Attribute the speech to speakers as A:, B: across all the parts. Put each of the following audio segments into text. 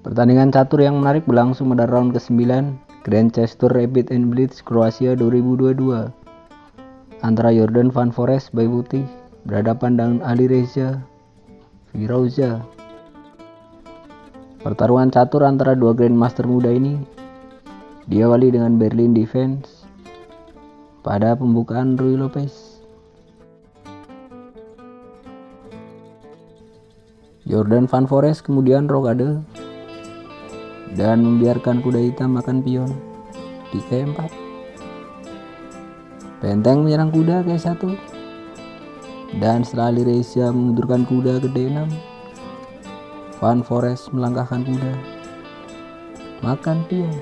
A: Pertandingan catur yang menarik berlangsung pada round ke-9 Grand Chester Rapid and Blitz Kroasia 2022 antara Jordan Van Foreest by Putih berhadapan dengan Alireza Firouzja. Pertarungan catur antara dua Grandmaster muda ini diawali dengan Berlin Defense pada pembukaan Ruy Lopez. Jordan Van Foreest kemudian rokade dan membiarkan kuda hitam makan pion di E4. Benteng menyerang kuda ke E1 dan setelah Alireza mengundurkan kuda ke D6, Van Foreest melangkahkan kuda makan pion.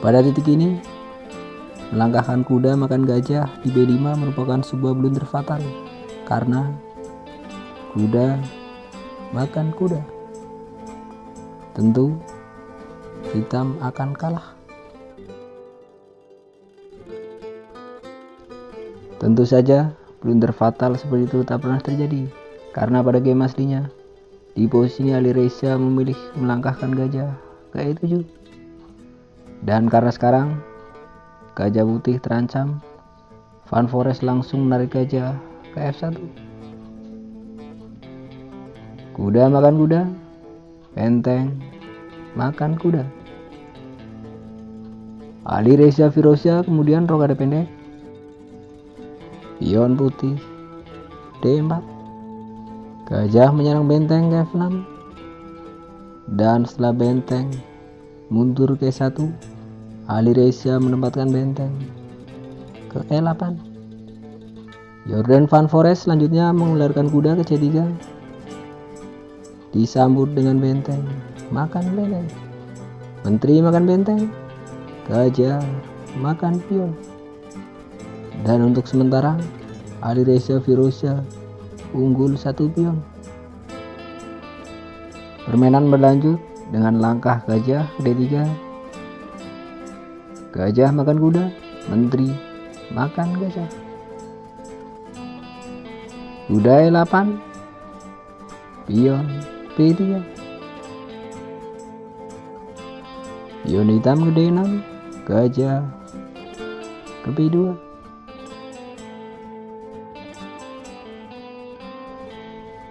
A: Pada titik ini, melangkahkan kuda makan gajah di B5 merupakan sebuah blunder fatal karena kuda makan kuda. Tentu hitam akan kalah. Tentu saja blunder fatal seperti itu tak pernah terjadi karena pada game aslinya di posisi ini Alireza memilih melangkahkan gajah ke E7. Dan karena sekarang gajah putih terancam, Van Foreest langsung menarik gajah ke F1. Kuda makan kuda, benteng makan kuda. Alireza Firouzja kemudian rokade pendek, pion putih D4, gajah menyerang benteng ke F6, dan setelah benteng mundur ke E1, Alireza menempatkan benteng ke E8. Jordan Van Foreest selanjutnya mengularkan kuda ke C3, disambut dengan benteng makan benteng, menteri makan benteng, gajah makan pion. Dan untuk sementara Alireza Firouzja unggul 1 pion. Permainan berlanjut dengan langkah gajah ke D3, gajah makan kuda, menteri makan gajah, kuda E8, pion B3, pion hitam ke D6, gajah ke B2.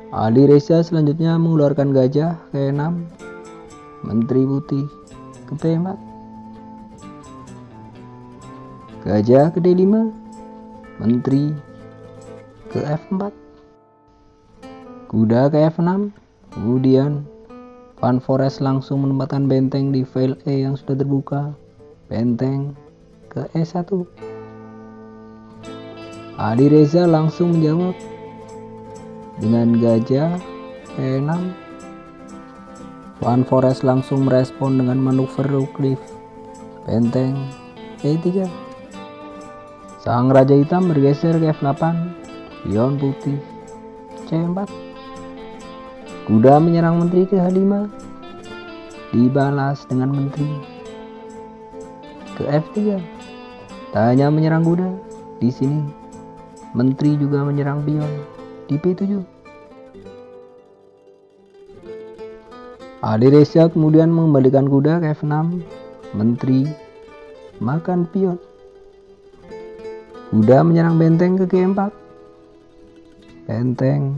A: Alireza selanjutnya mengeluarkan gajah ke E6, menteri putih ke B4, gajah ke D5, menteri ke F4, kuda ke F6. Kemudian Van Foreest langsung menempatkan benteng di file E yang sudah terbuka, benteng ke E1. Alireza langsung menjawab dengan gajah E6. Van Foreest langsung merespon dengan manuver Rookcliffe, benteng E3. Sang raja hitam bergeser ke F8, pion putih C4, kuda menyerang menteri ke H5, dibalas dengan menteri ke F3. Tak hanya menyerang kuda, di sini menteri juga menyerang pion di P7. Alireza kemudian mengembalikan kuda ke F6, menteri makan pion, kuda menyerang benteng ke G4, benteng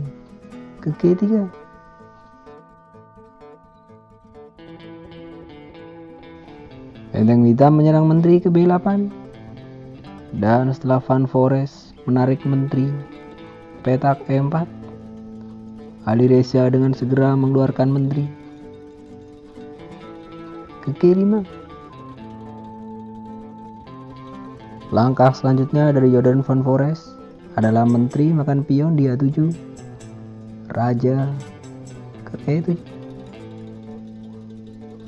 A: ke G3. Benteng hitam menyerang menteri ke B8, dan setelah Van Foreest menarik menteri petak E4, Alireza dengan segera mengeluarkan menteri ke G5. Langkah selanjutnya dari Jordan Van Foreest adalah menteri makan pion di A7, raja ke E7,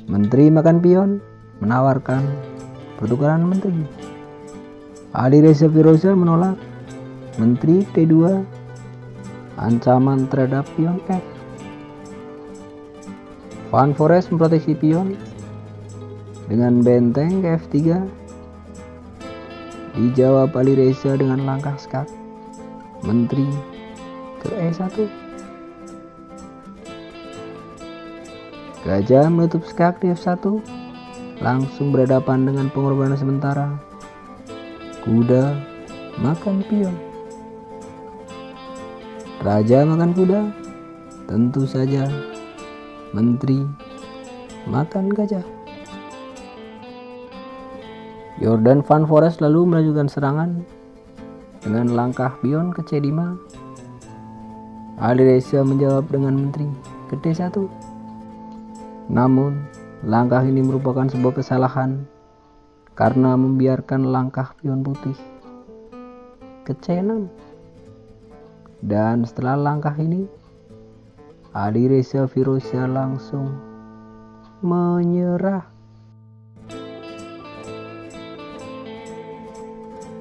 A: menteri makan pion menawarkan pertukaran menteri. Alireza Firouzja menolak, menteri T2, ancaman terhadap pion F. Van Foreest memproteksi pion dengan benteng ke F3, dijawab Alireza dengan langkah skak, menteri ke E1. Gajah menutup skak di F1, langsung berhadapan dengan pengorbanan sementara. Kuda makan pion. Raja makan kuda, tentu saja. Menteri makan gajah. Jordan Van Forest lalu melanjutkan serangan dengan langkah pion ke C5. Alireza menjawab dengan menteri ke D1. Namun, langkah ini merupakan sebuah kesalahan karena membiarkan langkah pion putih ke C6. Dan setelah langkah ini, Alireza Firouzsyah langsung menyerah.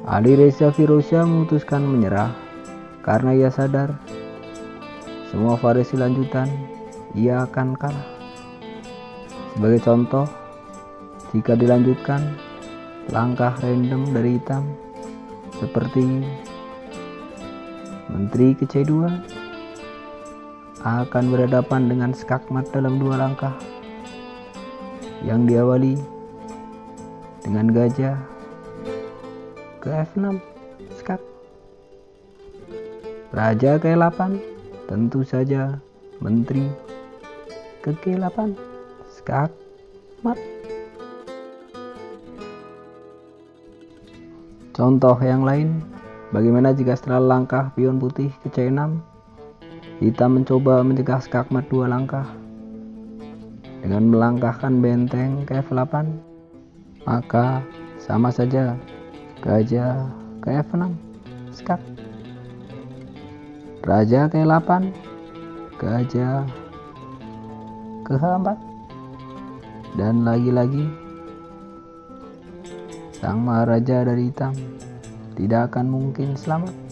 A: Alireza Firouzsyah memutuskan menyerah karena ia sadar semua variasi lanjutan ia akan kalah. Sebagai contoh, jika dilanjutkan langkah random dari hitam seperti menteri ke C2 akan berhadapan dengan skakmat dalam 2 langkah yang diawali dengan gajah ke F6 skak. Raja ke E8, tentu saja menteri ke G8 skak mat. Contoh yang lain, bagaimana jika setelah langkah pion putih ke C6, hitam mencoba mencegah skakmat 2 langkah dengan melangkahkan benteng ke F8, maka sama saja gajah ke F6 skak. Raja ke E8, gajah ke H4, dan lagi-lagi sang maharaja dari hitam tidak akan mungkin selamat.